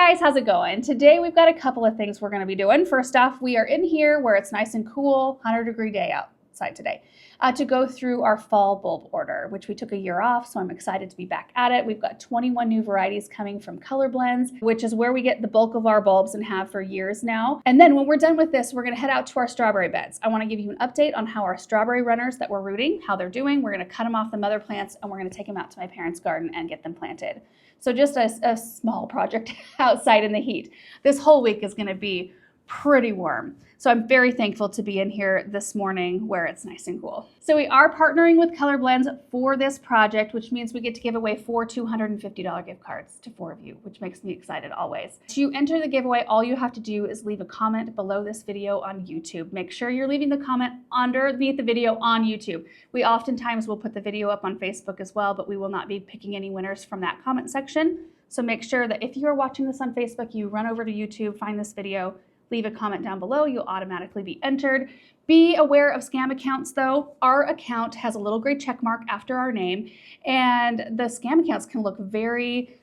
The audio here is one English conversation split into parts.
guys, how's it going? Today we've got a couple of things we're going to be doing. First off, we are in here where it's nice and cool, 100-degree day outside today, to go through our fall bulb order, which we took a year off, so I'm excited to be back at it. We've got 21 new varieties coming from Color Blends, which is where we get the bulk of our bulbs and have for years now. And then when we're done with this, we're going to head out to our strawberry beds. I want to give you an update on how our strawberry runners that we're rooting, how they're doing. We're going to cut them off the mother plants and we're going to take them out to my parents' garden and get them planted. So just a small project outside in the heat. This whole week is going to be pretty warm. So I'm very thankful to be in here this morning where it's nice and cool. So we are partnering with Color Blends for this project, which means we get to give away 4 $250 gift cards to 4 of you, which makes me excited always. To enter the giveaway, all you have to do is leave a comment below this video on YouTube. Make sure you're leaving the comment underneath the video on YouTube. We oftentimes will put the video up on Facebook as well, but we will not be picking any winners from that comment section. So make sure that if you are watching this on Facebook, you run over to YouTube, find this video, leave a comment down below, you'll automatically be entered. Be aware of scam accounts though. Our account has a little gray check mark after our name, and the scam accounts can look very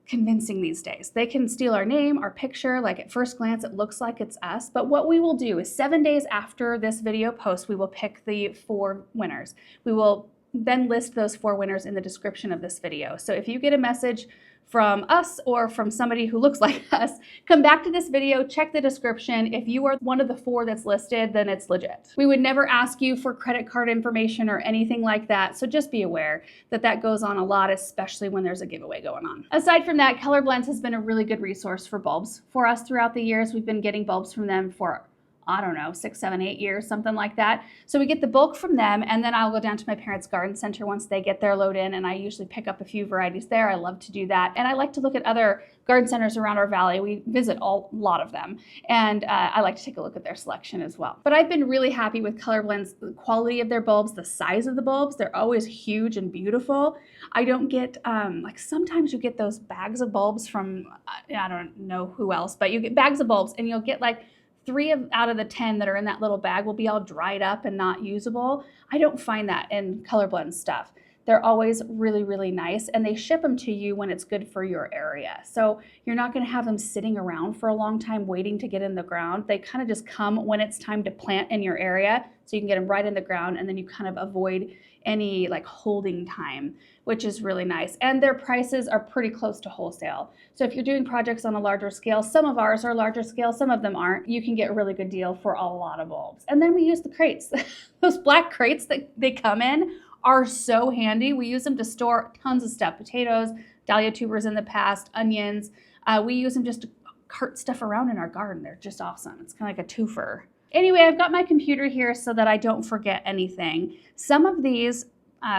convincing these days. They can steal our name, our picture, like at first glance it looks like it's us, but what we will do is 7 days after this video post, we will pick the 4 winners. We will then list those 4 winners in the description of this video. So if you get a message from us or from somebody who looks like us, come back to this video, check the description. If you are one of the 4 that's listed, then it's legit. We would never ask you for credit card information or anything like that, so just be aware that that goes on a lot, especially when there's a giveaway going on. Aside from that, Color Blends has been a really good resource for bulbs for us throughout the years. We've been getting bulbs from them for, I don't know, 6, 7, 8 years, something like that. So we get the bulk from them, and then I'll go down to my parents' garden center once they get their load in, and I usually pick up a few varieties there. I love to do that. And I like to look at other garden centers around our valley. We visit a lot of them, and I like to take a look at their selection as well. But I've been really happy with Color Blends, the quality of their bulbs, the size of the bulbs. They're always huge and beautiful. I don't get, like sometimes you get those bags of bulbs from, I don't know who else, but you get bags of bulbs and you'll get like 3 out of the 10 that are in that little bag will be all dried up and not usable. I don't find that in Color Blend stuff. They're always really, really nice, and they ship them to you when it's good for your area. So you're not going to have them sitting around for a long time waiting to get in the ground. They kind of just come when it's time to plant in your area, so you can get them right in the ground, and then you kind of avoid any like holding time, which is really nice. And their prices are pretty close to wholesale. So if you're doing projects on a larger scale, some of ours are larger scale, some of them aren't, you can get a really good deal for a lot of bulbs. And then we use the crates. Those black crates that they come in are so handy. We use them to store tons of stuff, potatoes, dahlia tubers in the past, onions. We use them just to cart stuff around in our garden. They're just awesome. It's kind of like a twofer. Anyway, I've got my computer here so that I don't forget anything. Some of these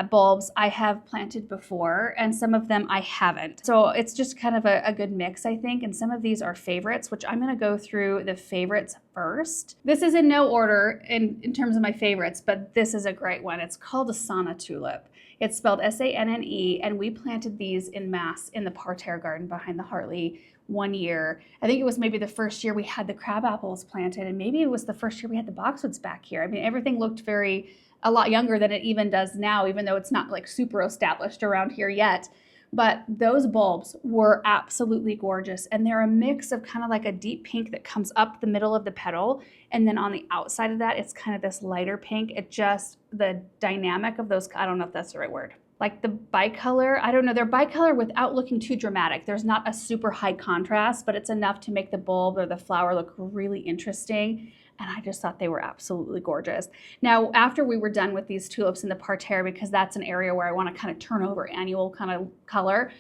bulbs I have planted before, and some of them I haven't. So it's just kind of a good mix, I think. And some of these are favorites, which I'm going to go through the favorites first. This is in no order in terms of my favorites, but this is a great one. It's called a Sanne tulip. It's spelled S-A-N-N-E, and we planted these in mass in the parterre garden behind the Hartley one year. I think it was maybe the first year we had the crab apples planted, and maybe it was the first year we had the boxwoods back here. I mean, everything looked a lot younger than it even does now, even though it's not like super established around here yet. But those bulbs were absolutely gorgeous, and they're a mix of kind of like a deep pink that comes up the middle of the petal, and then on the outside of that it's kind of this lighter pink. It just, the dynamic of those, I don't know if that's the right word, like the bicolor, I don't know, they're bicolor without looking too dramatic. There's not a super high contrast, but it's enough to make the bulb or the flower look really interesting. And I just thought they were absolutely gorgeous. Now, after we were done with these tulips in the parterre, because that's an area where I want to kind of turn over annual kind of color,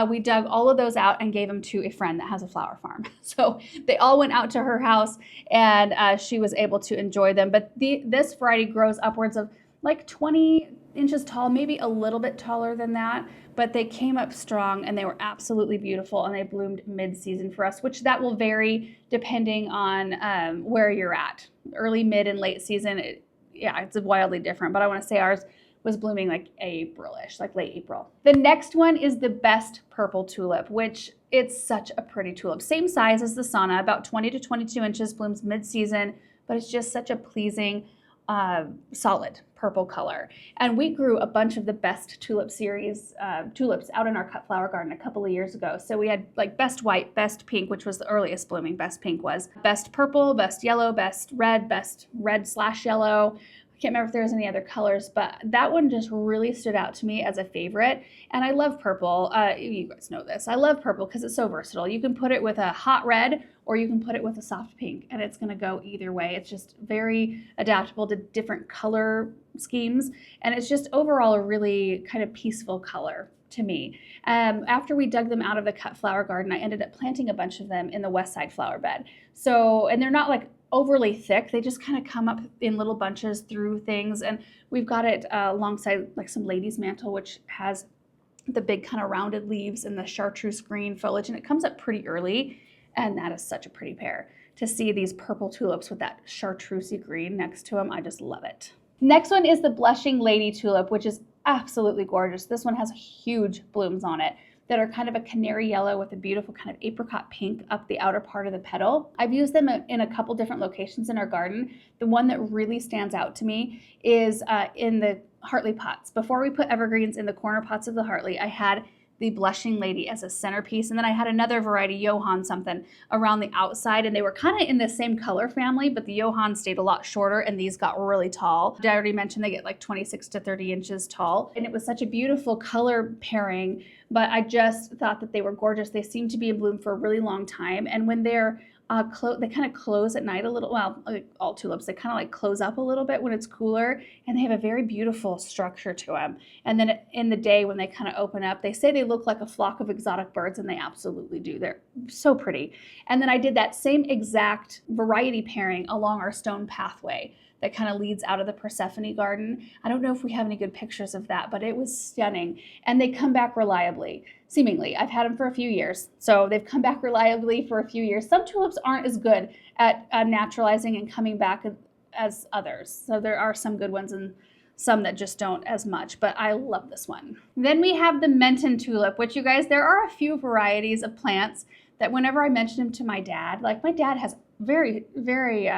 we dug all of those out and gave them to a friend that has a flower farm. So they all went out to her house, and she was able to enjoy them. But this variety grows upwards of like 20 inches tall, maybe a little bit taller than that, but they came up strong and they were absolutely beautiful, and they bloomed mid-season for us, which that will vary depending on where you're at. Early, mid, and late season, it's wildly different, but I want to say ours was blooming like April-ish, like late April. The next one is the Best Purple Tulip, which it's such a pretty tulip. Same size as the Sanne, about 20 to 22 inches, blooms mid-season, but it's just such a pleasing solid purple color. And we grew a bunch of the best tulip series tulips out in our cut flower garden a couple of years ago. So we had like best white, best pink, which was the earliest blooming. Best pink was best purple, best yellow, best red/yellow. I can't remember if there was any other colors, but that one just really stood out to me as a favorite. And I love purple. You guys know this. I love purple because it's so versatile. You can put it with a hot red or you can put it with a soft pink, and it's going to go either way. It's just very adaptable to different color schemes, and it's just overall a really kind of peaceful color to me. After we dug them out of the cut flower garden, I ended up planting a bunch of them in the west side flower bed. So, and they're not like overly thick. They just kind of come up in little bunches through things. And we've got it alongside like some lady's mantle, which has the big kind of rounded leaves and the chartreuse green foliage. And it comes up pretty early. And that is such a pretty pair. To see these purple tulips with that chartreusey green next to them, I just love it. Next one is the blushing lady tulip, which is absolutely gorgeous. This one has huge blooms on it that are kind of a canary yellow with a beautiful kind of apricot pink up the outer part of the petal. I've used them in a couple different locations in our garden. The one that really stands out to me is in the Hartley pots. Before we put evergreens in the corner pots of the Hartley, I had the blushing lady as a centerpiece, and then I had another variety, Johann something, around the outside, and they were kind of in the same color family, but the Johann stayed a lot shorter and these got really tall. I already mentioned they get like 26 to 30 inches tall, and it was such a beautiful color pairing, but I just thought that they were gorgeous. They seem to be in bloom for a really long time, and when they're they kind of close at night a little. Well, like all tulips, they kind of like close up a little bit when it's cooler, and they have a very beautiful structure to them. And then in the day when they kind of open up, they say they look like a flock of exotic birds, and they absolutely do. They're so pretty. And then I did that same exact variety pairing along our stone pathway that kind of leads out of the Persephone garden. I don't know if we have any good pictures of that, but it was stunning. And they come back reliably, seemingly. I've had them for a few years, so they've come back reliably for a few years. Some tulips aren't as good at naturalizing and coming back as others. So there are some good ones and some that just don't as much, but I love this one. Then we have the Menton tulip, which, you guys, there are a few varieties of plants that whenever I mention them to my dad, like my dad has very, very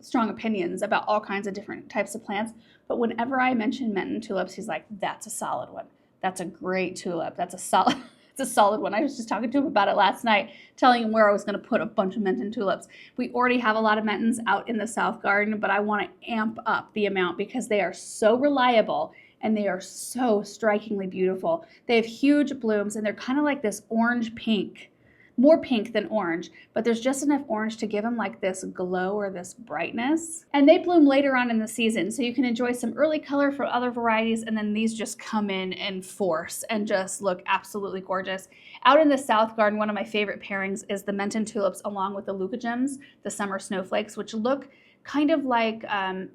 strong opinions about all kinds of different types of plants, but whenever I mention Menton tulips, he's like, that's a solid one. That's a great tulip. That's a solid, it's a solid one. I was just talking to him about it last night, telling him where I was going to put a bunch of Menton tulips. We already have a lot of Mentons out in the south garden, but I want to amp up the amount because they are so reliable and they are so strikingly beautiful. They have huge blooms and they're kind of like this orange pink. More pink than orange, but there's just enough orange to give them like this glow or this brightness. And they bloom later on in the season, so you can enjoy some early color from other varieties, and then these just come in force and just look absolutely gorgeous. Out in the south garden, one of my favorite pairings is the Menton tulips along with the leucogems, the summer snowflakes, which look kind of like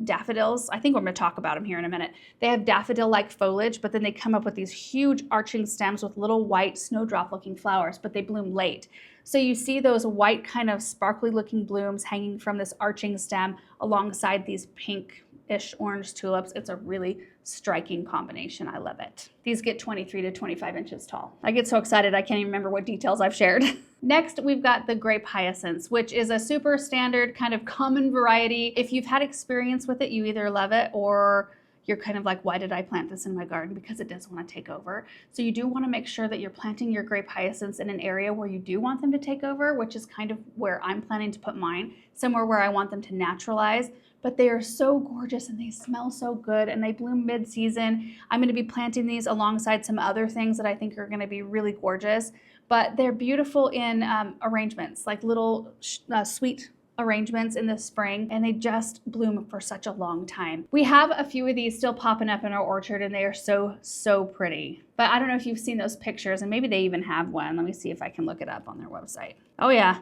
daffodils. I think we're going to talk about them here in a minute. They have daffodil-like foliage, but then they come up with these huge arching stems with little white snowdrop-looking flowers, but they bloom late. So you see those white kind of sparkly-looking blooms hanging from this arching stem alongside these pink-ish orange tulips. It's a really striking combination. I love it. These get 23 to 25 inches tall. I get so excited I can't even remember what details I've shared. Next, we've got the grape hyacinths, which is a super standard kind of common variety. If you've had experience with it, you either love it or you're kind of like, why did I plant this in my garden? Because it does want to take over. So you do want to make sure that you're planting your grape hyacinths in an area where you do want them to take over, which is kind of where I'm planning to put mine, somewhere where I want them to naturalize. But they are so gorgeous and they smell so good and they bloom mid-season. I'm going to be planting these alongside some other things that I think are going to be really gorgeous. But they're beautiful in arrangements, like little sweet arrangements in the spring, and they just bloom for such a long time. We have a few of these still popping up in our orchard, and they are so, so pretty. But I don't know if you've seen those pictures, and maybe they even have one. Let me see if I can look it up on their website. Oh yeah,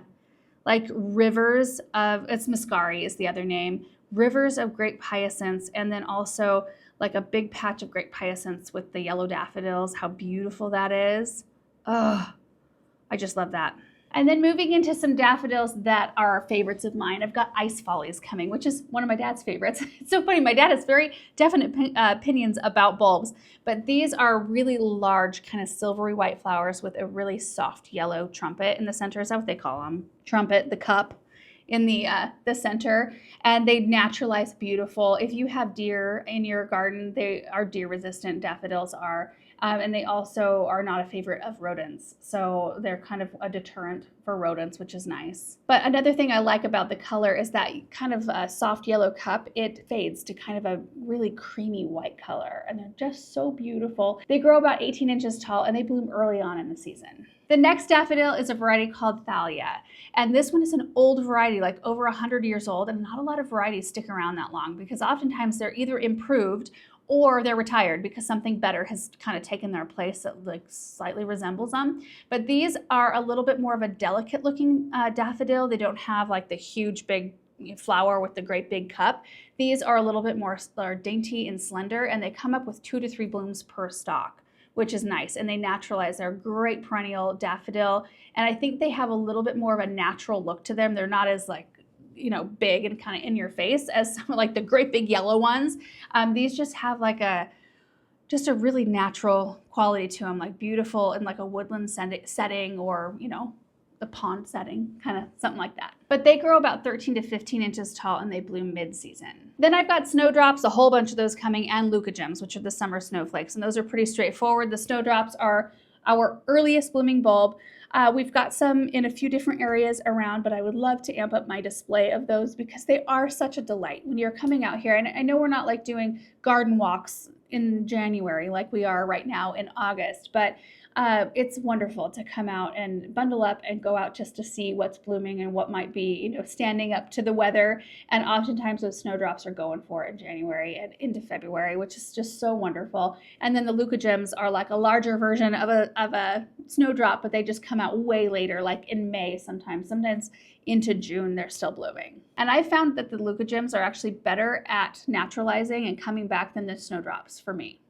like rivers of, it's Muscari is the other name, rivers of grape hyacinths, and then also like a big patch of grape hyacinths with the yellow daffodils. How beautiful that is. Oh, I just love that. And then moving into some daffodils that are favorites of mine, I've got Ice Follies coming, which is one of my dad's favorites. It's so funny, my dad has very definite opinions about bulbs, but these are really large, kind of silvery white flowers with a really soft yellow trumpet in the center. Is that what they call them? Trumpet, the cup. in the center, and they naturalize beautiful. If you have deer in your garden, they are deer resistant, daffodils are. And they also are not a favorite of rodents. So they're kind of a deterrent for rodents, which is nice. But another thing I like about the color is that kind of a soft yellow cup, it fades to kind of a really creamy white color. And they're just so beautiful. They grow about 18 inches tall and they bloom early on in the season. The next daffodil is a variety called Thalia. And this one is an old variety, like over 100 years old. And not a lot of varieties stick around that long because oftentimes they're either improved or they're retired because something better has kind of taken their place that like slightly resembles them. But these are a little bit more of a delicate looking daffodil. They don't have like the huge big flower with the great big cup. These are a little bit more dainty and slender, and they come up with 2 to 3 blooms per stalk, which is nice. And they naturalize. They're a great perennial daffodil. And I think they have a little bit more of a natural look to them. They're not as like, you know, big and kind of in your face as some like the great big yellow ones. These just have like just a really natural quality to them, like beautiful in like a woodland setting or, you know, the pond setting, kind of something like that. But they grow about 13 to 15 inches tall and they bloom mid-season. Then I've got snowdrops, a whole bunch of those coming, and leucogems, which are the summer snowflakes. And those are pretty straightforward. The snowdrops are our earliest blooming bulb. We've got some in a few different areas around, but I would love to amp up my display of those because they are such a delight when you're coming out here. And I know we're not like doing garden walks in January like we are right now in August, but it's wonderful to come out and bundle up and go out just to see what's blooming and what might be, you know, standing up to the weather. And oftentimes those snowdrops are going for it in January and into February, which is just so wonderful. And then the leucogems are like a larger version of a snowdrop, but they just come out way later, like in May sometimes into June they're still blooming. And I found that the leucogems are actually better at naturalizing and coming back than the snowdrops for me.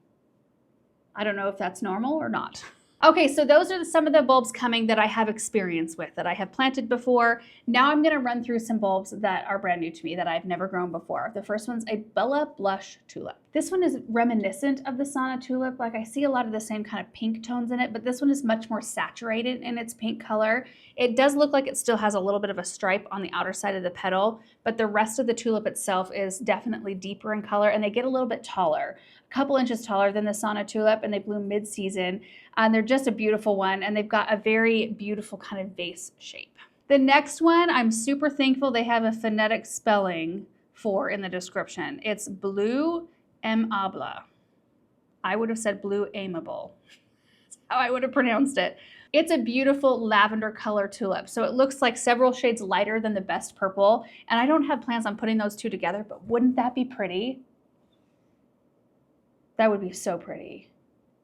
I don't know if that's normal or not. Okay, so those are some of the bulbs coming that I have experience with, that I have planted before. Now I'm gonna run through some bulbs that are brand new to me that I've never grown before. The first one's a Bella Blush Tulip. This one is reminiscent of the Sana Tulip. Like I see a lot of the same kind of pink tones in it, but this one is much more saturated in its pink color. It does look like it still has a little bit of a stripe on the outer side of the petal, but the rest of the tulip itself is definitely deeper in color, and they get a little bit taller, a couple inches taller than the Sana Tulip, and they bloom mid-season. And they're just a beautiful one, and they've got a very beautiful kind of vase shape. The next one, I'm super thankful they have a phonetic spelling for in the description. It's Blue Amable. I would have said Blue Amable. That's how I would have pronounced it. It's a beautiful lavender color tulip. So it looks like several shades lighter than the best purple. And I don't have plans on putting those two together, but wouldn't that be pretty? That would be so pretty.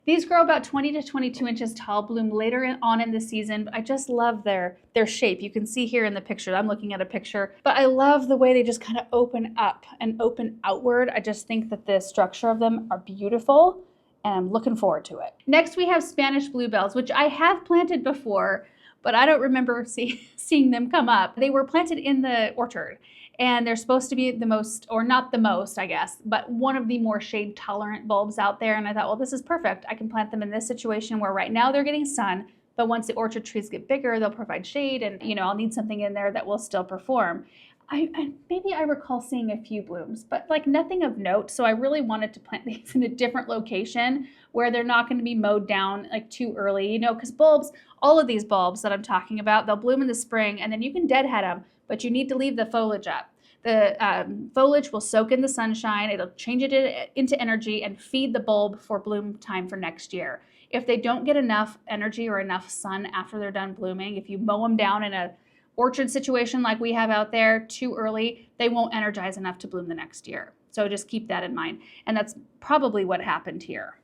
These grow about 20 to 22 inches tall, bloom later on in the season. I just love their shape. You can see here in the picture, I'm looking at a picture, but I love the way they just kind of open up and open outward. I just think that the structure of them are beautiful, and I'm looking forward to it. Next, we have Spanish bluebells, which I have planted before, but I don't remember seeing them come up. They were planted in the orchard, and they're supposed to be the most, or not the most, I guess, but one of the more shade tolerant bulbs out there. And I thought, well, this is perfect. I can plant them in this situation where right now they're getting sun, but once the orchard trees get bigger, they'll provide shade, and you know, I'll need something in there that will still perform. Maybe I recall seeing a few blooms, but like nothing of note. So I really wanted to plant these in a different location where they're not going to be mowed down like too early, you know, because bulbs, all of these bulbs that I'm talking about, they'll bloom in the spring and then you can deadhead them, but you need to leave the foliage up. The foliage will soak in the sunshine, it'll change it into energy and feed the bulb for bloom time for next year. If they don't get enough energy or enough sun after they're done blooming, if you mow them down in a orchard situation like we have out there too early, they won't energize enough to bloom the next year. So just keep that in mind. And that's probably what happened here,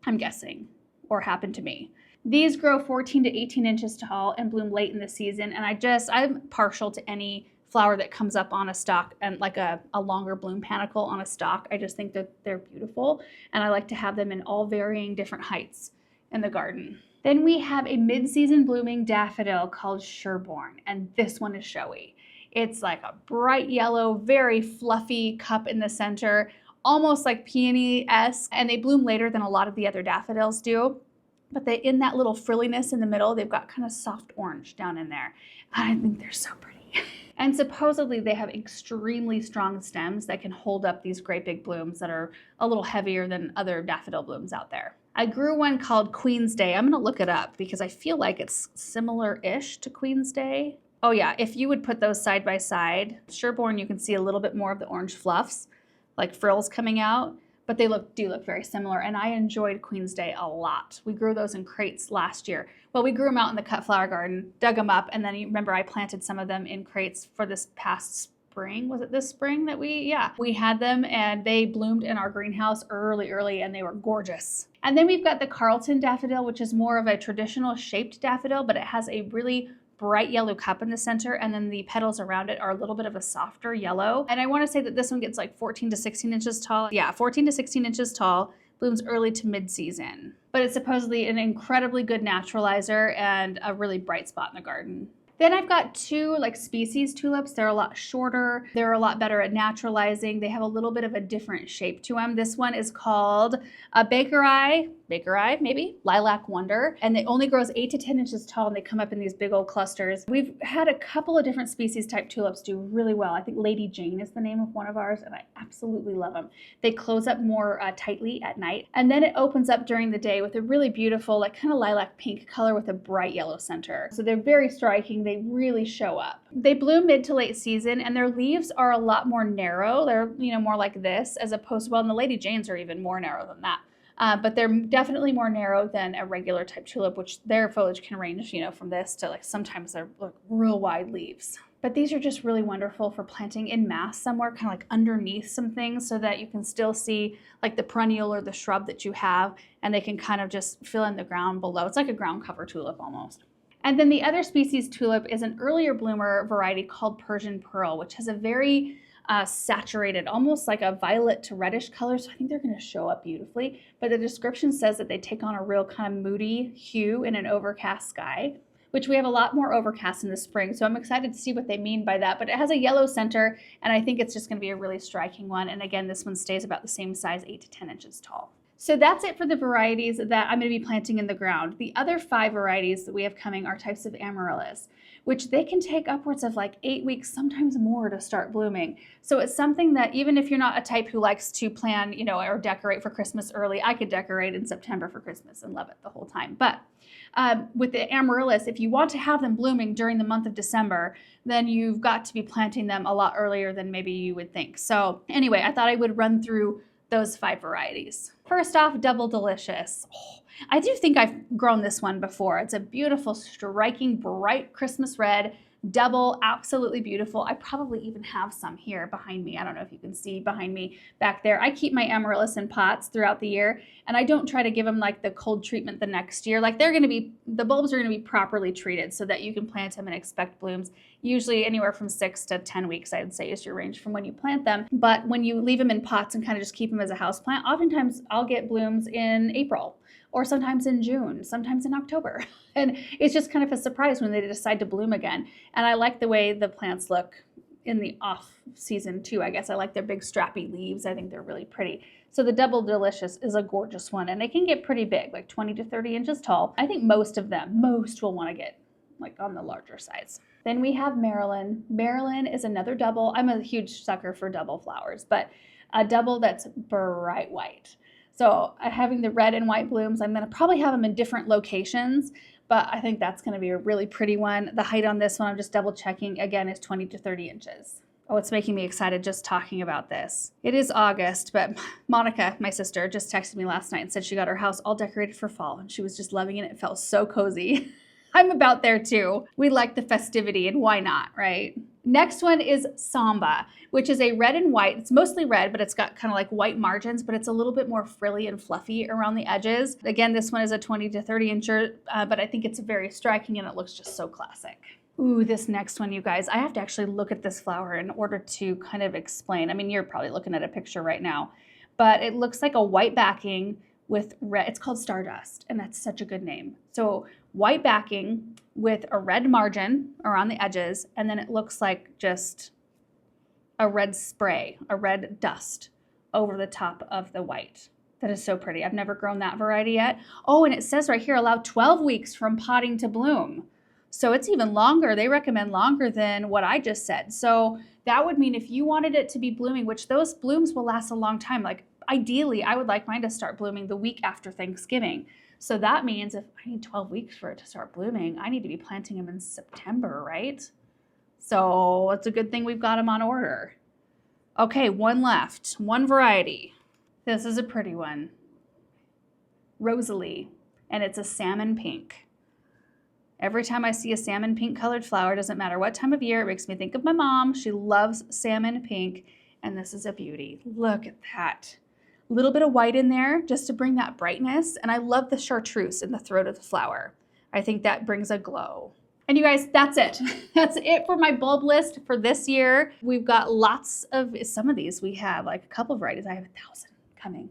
I'm guessing, or happened to me. These grow 14 to 18 inches tall and bloom late in the season. And I'm partial to any flower that comes up on a stalk and like a longer bloom panicle on a stalk. I just think that they're beautiful. And I like to have them in all varying different heights in the garden. Then we have a mid-season blooming daffodil called Sherborne, and this one is showy. It's like a bright yellow, very fluffy cup in the center, almost like peony-esque, and they bloom later than a lot of the other daffodils do. But in that little frilliness in the middle, they've got kind of soft orange down in there. I think they're so pretty. And supposedly they have extremely strong stems that can hold up these great big blooms that are a little heavier than other daffodil blooms out there. I grew one called Queen's Day. I'm gonna look it up because I feel like it's similar-ish to Queen's Day. Oh yeah, if you would put those side by side, Sherborne, you can see a little bit more of the orange fluffs, like frills coming out, but they do look very similar, and I enjoyed Queen's Day a lot. We grew those in crates last year. Well, we grew them out in the cut flower garden, dug them up, and then you remember I planted some of them in crates for this past spring. Was it this spring that we had them, and they bloomed in our greenhouse early, and they were gorgeous. And then we've got the Carlton daffodil, which is more of a traditional shaped daffodil, but it has a really bright yellow cup in the center, and then the petals around it are a little bit of a softer yellow. And I want to say that this one gets like 14 to 16 inches tall. Yeah, 14 to 16 inches tall, blooms early to mid-season. But it's supposedly an incredibly good naturalizer and a really bright spot in the garden. Then I've got two like species tulips. They're a lot shorter. They're a lot better at naturalizing. They have a little bit of a different shape to them. This one is called a Baker Eye, maybe, Lilac Wonder. And it only grows 8 to 10 inches tall, and they come up in these big old clusters. We've had a couple of different species type tulips do really well. I think Lady Jane is the name of one of ours, and I absolutely love them. They close up more tightly at night, and then it opens up during the day with a really beautiful, like kind of lilac pink color with a bright yellow center. So they're very striking. They really show up. They bloom mid to late season, and their leaves are a lot more narrow. They're, more like this, as opposed to, well, and the Lady Janes are even more narrow than that. But they're definitely more narrow than a regular type tulip, which their foliage can range, from this to like sometimes they're like real wide leaves. But these are just really wonderful for planting in mass somewhere, kind of like underneath some things, so that you can still see like the perennial or the shrub that you have, and they can kind of just fill in the ground below. It's like a ground cover tulip almost. And then the other species tulip is an earlier bloomer variety called Persian Pearl, which has a very saturated, almost like a violet to reddish color. So I think they're going to show up beautifully. But the description says that they take on a real kind of moody hue in an overcast sky, which we have a lot more overcast in the spring. So I'm excited to see what they mean by that. But it has a yellow center, and I think it's just going to be a really striking one. And again, this one stays about the same size, 8 to 10 inches tall. So that's it for the varieties that I'm going to be planting in the ground. The other 5 varieties that we have coming are types of amaryllis, which they can take upwards of like 8 weeks, sometimes more, to start blooming. So it's something that even if you're not a type who likes to plan, or decorate for Christmas early, I could decorate in September for Christmas and love it the whole time. But with the amaryllis, if you want to have them blooming during the month of December, then you've got to be planting them a lot earlier than maybe you would think. So anyway, I thought I would run through those 5 varieties. First off, Double Delicious. Oh, I do think I've grown this one before. It's a beautiful, striking, bright Christmas red, double, absolutely beautiful. I probably even have some here behind me. I don't know if you can see behind me back there. I keep my amaryllis in pots throughout the year, and I don't try to give them like the cold treatment the next year. Like the bulbs are gonna be properly treated so that you can plant them and expect blooms. Usually anywhere from 6 to 10 weeks, I would say, is your range from when you plant them. But when you leave them in pots and kind of just keep them as a house plant, oftentimes I'll get blooms in April, or sometimes in June, sometimes in October. And it's just kind of a surprise when they decide to bloom again. And I like the way the plants look in the off season too, I guess. I like their big strappy leaves. I think they're really pretty. So the Double Delicious is a gorgeous one, and they can get pretty big, like 20 to 30 inches tall. I think most will want to get like on the larger size. Then we have Marilyn. Marilyn is another double. I'm a huge sucker for double flowers, but a double that's bright white. So having the red and white blooms, I'm going to probably have them in different locations, but I think that's going to be a really pretty one. The height on this one, I'm just double checking, again, is 20 to 30 inches. Oh, it's making me excited just talking about this. It is August, but Monica, my sister, just texted me last night and said she got her house all decorated for fall, and she was just loving it. It felt so cozy. I'm about there too. We like the festivity, and why not, right? Next one is Samba, which is a red and white. It's mostly red, but it's got kind of like white margins, but it's a little bit more frilly and fluffy around the edges. Again, this one is a 20 to 30 incher, but I think it's very striking, and it looks just so classic. Ooh, this next one, you guys, I have to actually look at this flower in order to kind of explain. I mean, you're probably looking at a picture right now, but it looks like a white backing with red. It's called Stardust, and that's such a good name. So white backing with a red margin around the edges, and then it looks like just a red spray, a red dust over the top of the white. That is so pretty. I've never grown that variety yet. Oh, and it says right here, allow 12 weeks from potting to bloom. So it's even longer. They recommend longer than what I just said. So that would mean if you wanted it to be blooming, which those blooms will last a long time, like ideally, I would like mine to start blooming the week after Thanksgiving. So that means if I need 12 weeks for it to start blooming, I need to be planting them in September, right? So it's a good thing we've got them on order. Okay, one left, one variety. This is a pretty one. Rosalie, and it's a salmon pink. Every time I see a salmon pink colored flower, doesn't matter what time of year, it makes me think of my mom. She loves salmon pink, and this is a beauty. Look at that. A little bit of white in there just to bring that brightness, and I love the chartreuse in the throat of the flower. I think that brings a glow. And you guys, that's it. That's it for my bulb list for this year. We've got lots of, some of these we have, like a couple of varieties. I have 1,000 coming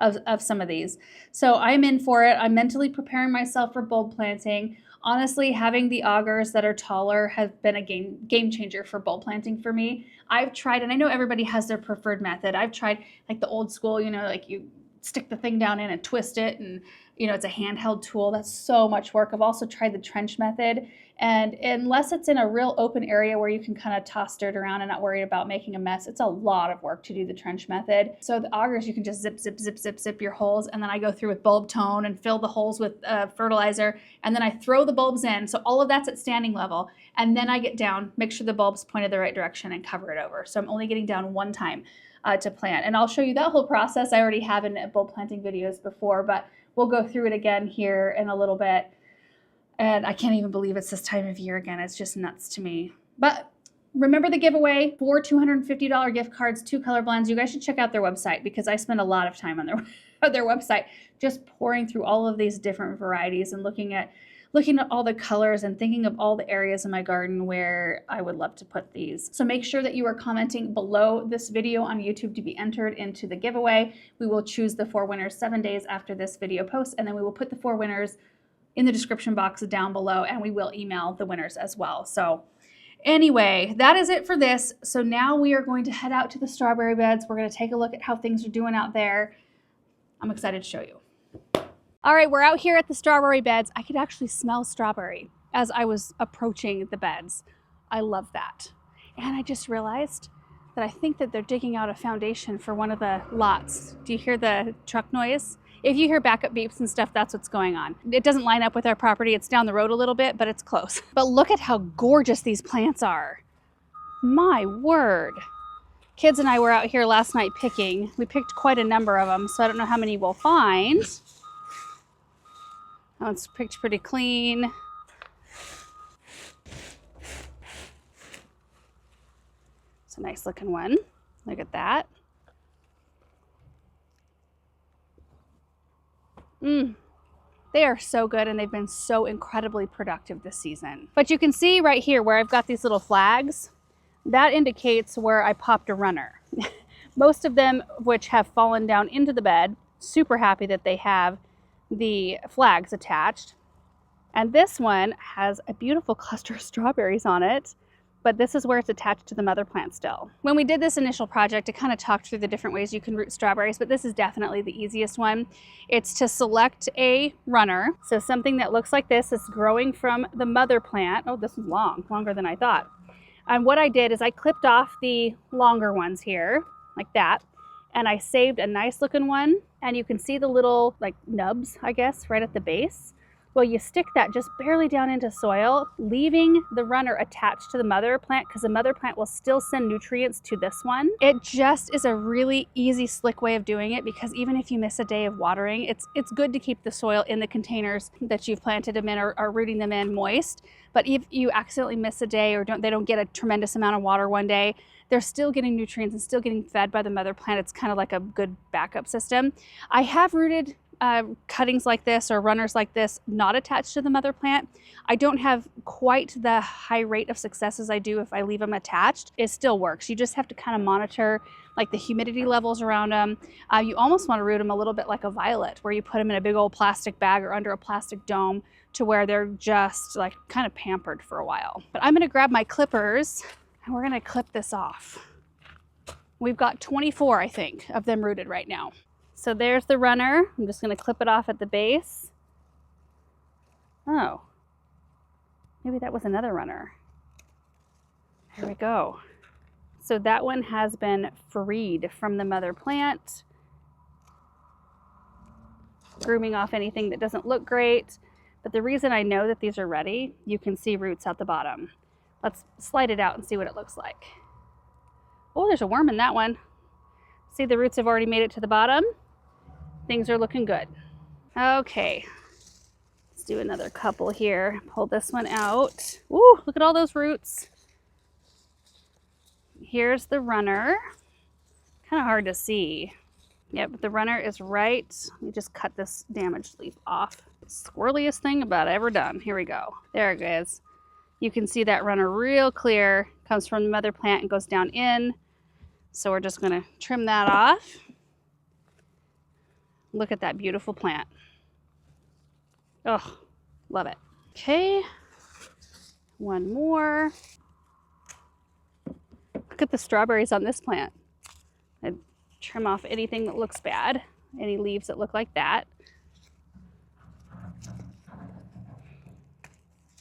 of some of these. So I'm in for it. I'm mentally preparing myself for bulb planting. Honestly, having the augers that are taller has been a game changer for bulb planting for me. I've tried, and I know everybody has their preferred method. I've tried like the old school, you know, like you stick the thing down in and twist it, and you know, it's a handheld tool. That's so much work. I've also tried the trench method, and unless it's in a real open area where you can kind of toss dirt around and not worry about making a mess, it's a lot of work to do the trench method. So the augers, you can just zip, zip, zip, zip, zip your holes, and then I go through with bulb tone and fill the holes with fertilizer, and then I throw the bulbs in. So all of that's at standing level, and then I get down, make sure the bulb's pointed the right direction, and cover it over. So I'm only getting down one time to plant, and I'll show you that whole process. I already have in bulb planting videos before, but we'll go through it again here in a little bit. And I can't even believe it's this time of year again. It's just nuts to me. But remember the giveaway, 4 $250 gift cards, 2 color blends. You guys should check out their website because I spend a lot of time on their website just pouring through all of these different varieties and looking at all the colors and thinking of all the areas in my garden where I would love to put these. So make sure that you are commenting below this video on YouTube to be entered into the giveaway. We will choose the 4 winners 7 days after this video posts, and then we will put the 4 winners in the description box down below, and we will email the winners as well. So anyway, that is it for this. So now we are going to head out to the strawberry beds. We're going to take a look at how things are doing out there. I'm excited to show you. All right, we're out here at the strawberry beds. I could actually smell strawberry as I was approaching the beds. I love that. And I just realized that I think that they're digging out a foundation for one of the lots. Do you hear the truck noise? If you hear backup beeps and stuff, that's what's going on. It doesn't line up with our property. It's down the road a little bit, but it's close. But look at how gorgeous these plants are. My word. Kids and I were out here last night picking. We picked quite a number of them, so I don't know how many we'll find. Oh, it's picked pretty clean. It's a nice looking one. Look at that. They are so good, and they've been so incredibly productive this season. But you can see right here where I've got these little flags, that indicates where I popped a runner. Most of them, which have fallen down into the bed, super happy that they have the flags attached. And this one has a beautiful cluster of strawberries on it, but this is where it's attached to the mother plant still. When we did this initial project, it kind of talked through the different ways you can root strawberries, but this is definitely the easiest one. It's to select a runner. So something that looks like this is growing from the mother plant. Oh, this is longer than I thought. And what I did is I clipped off the longer ones here, like that, and I saved a nice looking one. And you can see the little like nubs, I guess, right at the base. Well, you stick that just barely down into soil, leaving the runner attached to the mother plant because the mother plant will still send nutrients to this one. It just is a really easy, slick way of doing it because even if you miss a day of watering, it's good to keep the soil in the containers that you've planted them in or rooting them in moist. But if you accidentally miss a day or they don't get a tremendous amount of water one day, they're still getting nutrients and still getting fed by the mother plant. It's kind of like a good backup system. I have rooted cuttings like this or runners like this not attached to the mother plant. I don't have quite the high rate of success as I do if I leave them attached. It still works. You just have to kind of monitor like the humidity levels around them. You almost want to root them a little bit like a violet, where you put them in a big old plastic bag or under a plastic dome to where they're just like kind of pampered for a while. But I'm going to grab my clippers and we're going to clip this off. We've got 24, I think, of them rooted right now. So there's the runner. I'm just going to clip it off at the base. Oh, Maybe that was another runner. Here we go. So that one has been freed from the mother plant, grooming off anything that doesn't look great. But the reason I know that these are ready, you can see roots at the bottom. Let's slide it out and see what it looks like. Oh, there's a worm in that one. See, the roots have already made it to the bottom. Things are looking good. Okay, let's do another couple here. Pull this one out. Ooh, look at all those roots. Here's the runner. Kind of hard to see. Yep, the runner is right. Let me just cut this damaged leaf off. Squirreliest thing about ever done. Here we go. There it is. You can see that runner real clear. Comes from the mother plant and goes down in. So we're just gonna trim that off. Look at that beautiful plant. Oh, love it. Okay, one more. Look at the strawberries on this plant. I trim off anything that looks bad, any leaves that look like that.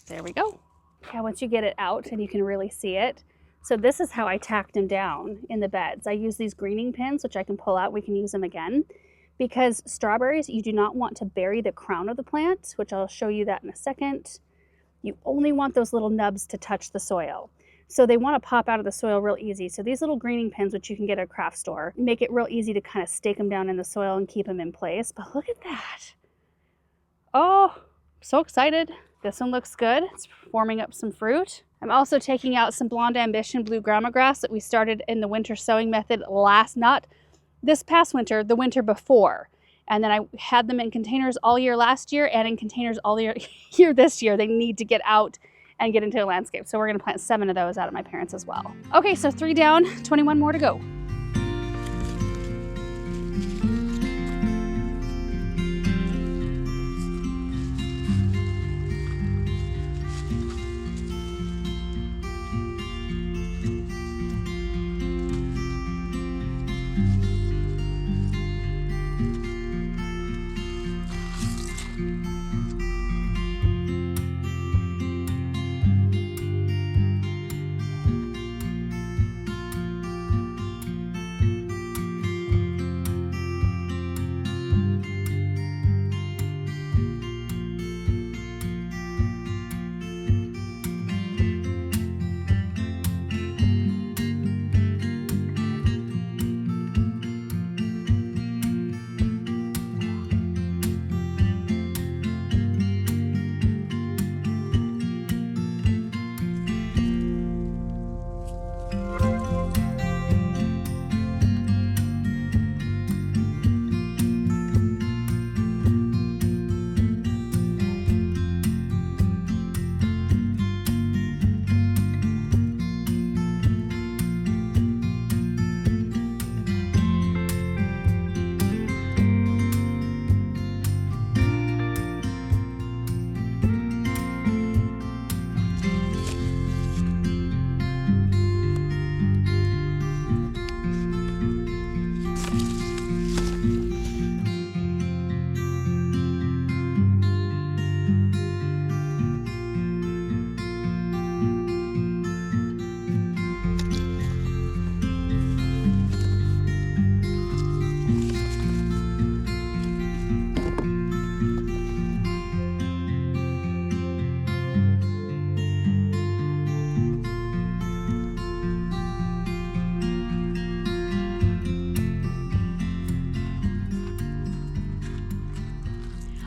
There we go. Yeah, once you get it out and you can really see it. So this is how I tacked them down in the beds. I use these greening pins, which I can pull out. We can use them again. Because strawberries, you do not want to bury the crown of the plant, which I'll show you that in a second. You only want those little nubs to touch the soil. So they want to pop out of the soil real easy. So these little greening pins, which you can get at a craft store, make it real easy to kind of stake them down in the soil and keep them in place. But look at that. Oh, I'm so excited. This one looks good. It's forming up some fruit. I'm also taking out some Blonde Ambition blue grama grass that we started in the winter sowing method not this past winter, the winter before. And then I had them in containers all year last year and in containers all year this year. They need to get out and get into a landscape. So we're gonna plant 7 of those out at my parents' as well. Okay, so 3 down, 21 more to go.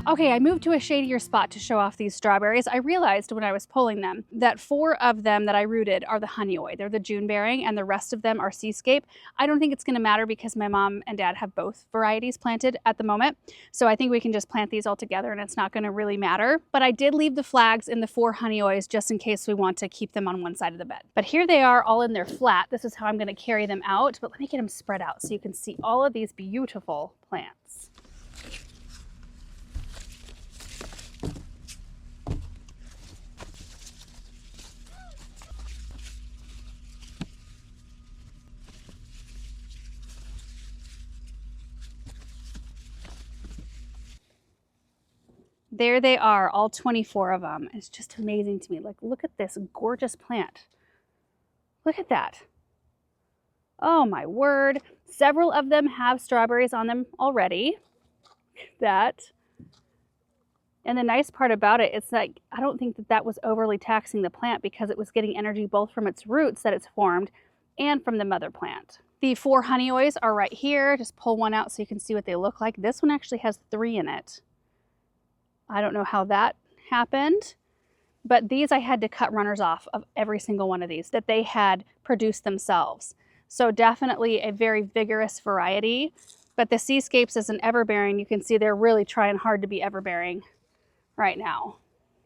Okay, I moved to a shadier spot to show off these strawberries. I realized when I was pulling them that 4 of them that I rooted are the honeyoid. They're the June bearing, and the rest of them are seascape. I don't think it's gonna matter because my mom and dad have both varieties planted at the moment. So I think we can just plant these all together and it's not gonna really matter. But I did leave the flags in the 4 honeyoids just in case we want to keep them on one side of the bed. But here they are all in their flat. This is how I'm gonna carry them out, but let me get them spread out so you can see all of these beautiful plants. there they are, all 24 of them. It's just amazing to me. Like, look at this gorgeous plant. Look at that. Oh my word. Several of them have strawberries on them already. That. And the nice part about it, it's like, I don't think that that was overly taxing the plant because it was getting energy both from its roots that it's formed and from the mother plant. The 4 honeyoys are right here. Just pull one out so you can see what they look like. This one actually has 3 in it. I don't know how that happened, but these I had to cut runners off of every single one of these that they had produced themselves. So definitely a very vigorous variety, but the Seascapes is an everbearing. You can see they're really trying hard to be everbearing right now.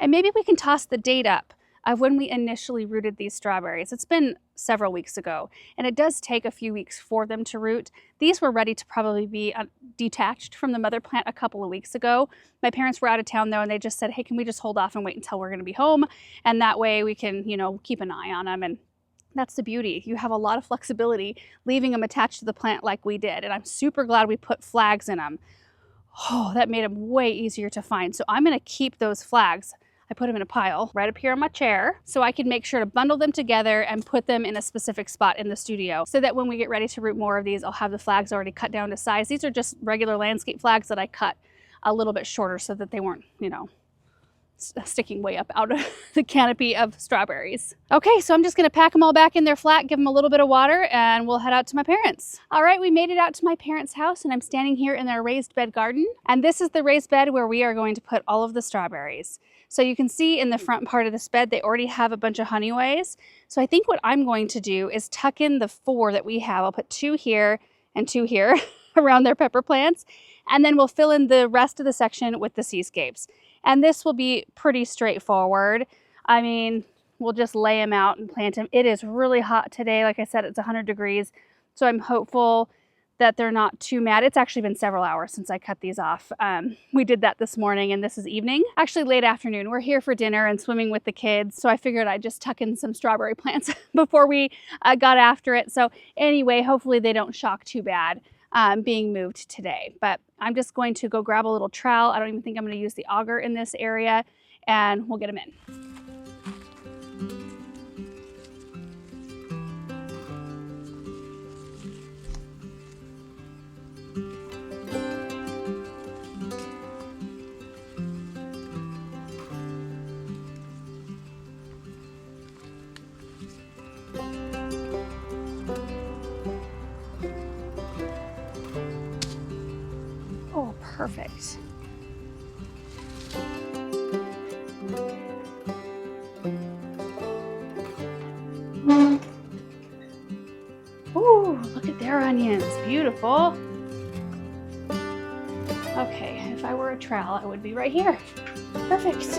And maybe we can toss the date up of when we initially rooted these strawberries. It's been several weeks ago, and it does take a few weeks for them to root. These were ready to probably be detached from the mother plant a couple of weeks ago. My parents were out of town though, and they just said, hey, can we just hold off and wait until we're gonna be home? And that way we can, you know, keep an eye on them. And that's the beauty. You have a lot of flexibility leaving them attached to the plant like we did. And I'm super glad we put flags in them. Oh, that made them way easier to find. So I'm gonna keep those flags. I put them in a pile right up here on my chair so I can make sure to bundle them together and put them in a specific spot in the studio so that when we get ready to root more of these, I'll have the flags already cut down to size. These are just regular landscape flags that I cut a little bit shorter so that they weren't, you know, sticking way up out of the canopy of strawberries. Okay, so I'm just gonna pack them all back in their flat, give them a little bit of water, and we'll head out to my parents. All right, we made it out to my parents' house, and I'm standing here in their raised bed garden. And this is the raised bed where we are going to put all of the strawberries. So you can see in the front part of this bed, they already have a bunch of honeyways. So I think what I'm going to do is tuck in the 4 that we have. I'll put 2 here and 2 here around their pepper plants. And then we'll fill in the rest of the section with the Seascapes. And this will be pretty straightforward. I mean, we'll just lay them out and plant them. It is really hot today. Like I said, it's 100 degrees. So I'm hopeful that they're not too mad. It's actually been several hours since I cut these off. We did that this morning, and this is evening. Actually late afternoon. We're here for dinner and swimming with the kids. So I figured I'd just tuck in some strawberry plants before we got after it. So anyway, hopefully they don't shock too bad. Being moved today, but I'm just going to go grab a little trowel. I don't even think I'm going to use the auger in this area, and we'll get them in. Oh, perfect. Ooh, look at their onions, beautiful. Okay, if I were a trowel, I would be right here. Perfect.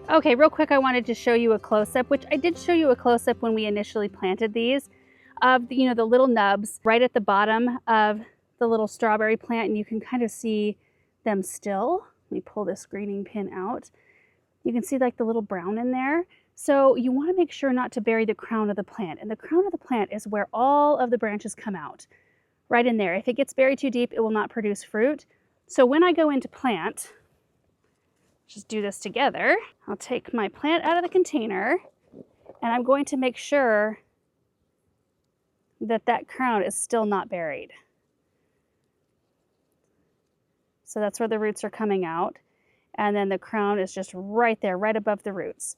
Okay, real quick, I wanted to show you a close-up, which I did show you a close-up when we initially planted these, of the, the little nubs right at the bottom of the little strawberry plant, and you can kind of see them still. Let me pull this greening pin out. You can see like the little brown in there. So you want to make sure not to bury the crown of the plant, and the crown of the plant is where all of the branches come out, right in there. If it gets buried too deep, it will not produce fruit. So when I go into plant, just do this together. I'll take my plant out of the container, and I'm going to make sure that that crown is still not buried. So that's where the roots are coming out. And then the crown is just right there, right above the roots.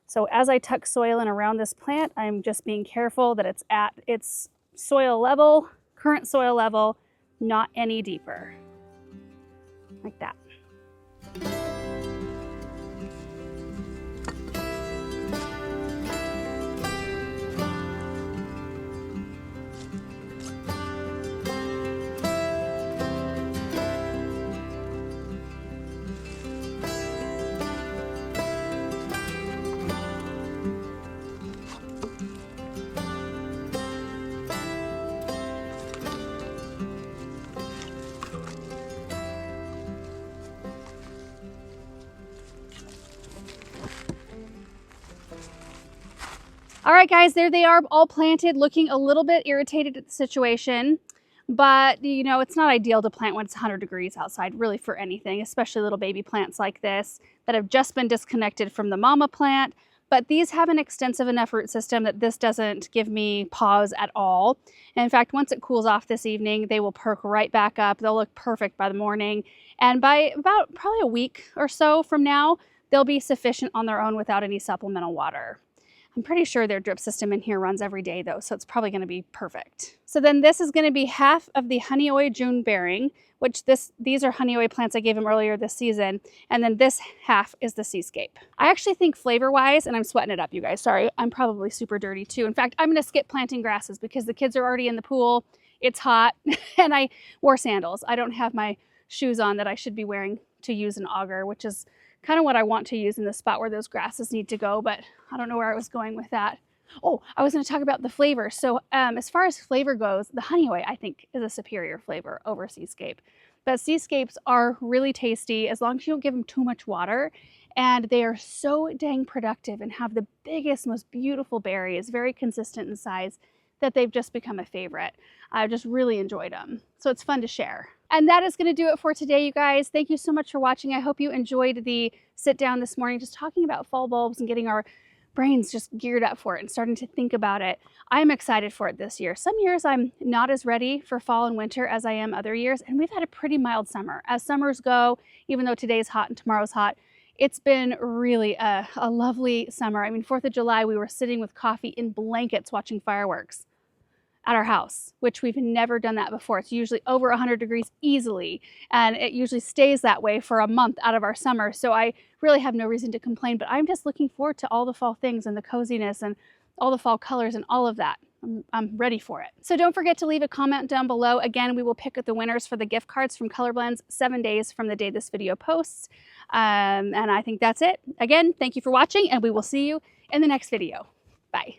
So as I tuck soil in around this plant, I'm just being careful that it's at its soil level, current soil level, not any deeper. Like that. All right, guys, there they are, all planted, looking a little bit irritated at the situation. But, you know, it's not ideal to plant when it's 100 degrees outside, really, for anything, especially little baby plants like this that have just been disconnected from the mama plant. But these have an extensive enough root system that this doesn't give me pause at all. And in fact, once it cools off this evening, they will perk right back up. They'll look perfect by the morning. And by about probably a week or so from now, they'll be sufficient on their own without any supplemental water. I'm pretty sure their drip system in here runs every day though, so it's probably going to be perfect. So then this is going to be half of the Honeoye June bearing, which these are Honeoye plants I gave him earlier this season, and then this half is the Seascape. I actually think flavor-wise, and I'm sweating it up, you guys, sorry, I'm probably super dirty too. In fact, I'm going to skip planting grasses because the kids are already in the pool, it's hot, and I wore sandals. I don't have my shoes on that I should be wearing to use an auger, which is kind of what I want to use in the spot where those grasses need to go, but I don't know where I was going with that. Oh, I was going to talk about the flavor. So as far as flavor goes, the Honeoye, I think, is a superior flavor over Seascape. But Seascapes are really tasty as long as you don't give them too much water. And they are so dang productive and have the biggest, most beautiful berries, very consistent in size, that they've just become a favorite. I've just really enjoyed them. So it's fun to share. And that is going to do it for today, you guys. Thank you so much for watching. I hope you enjoyed the sit down this morning, just talking about fall bulbs and getting our brains just geared up for it and starting to think about it. I'm excited for it this year. Some years I'm not as ready for fall and winter as I am other years, and we've had a pretty mild summer. As summers go, even though today's hot and tomorrow's hot, it's been really a lovely summer. I mean, 4th of July, we were sitting with coffee in blankets watching fireworks at our house, which we've never done that before. It's usually over 100 degrees easily, and it usually stays that way for a month out of our summer. So I really have no reason to complain, but I'm just looking forward to all the fall things and the coziness and all the fall colors and all of that. I'm ready for it. So don't forget to leave a comment down below. Again, we will pick the winners for the gift cards from Color Blends 7 days from the day this video posts. And I think that's it. Again, thank you for watching, and we will see you in the next video. Bye.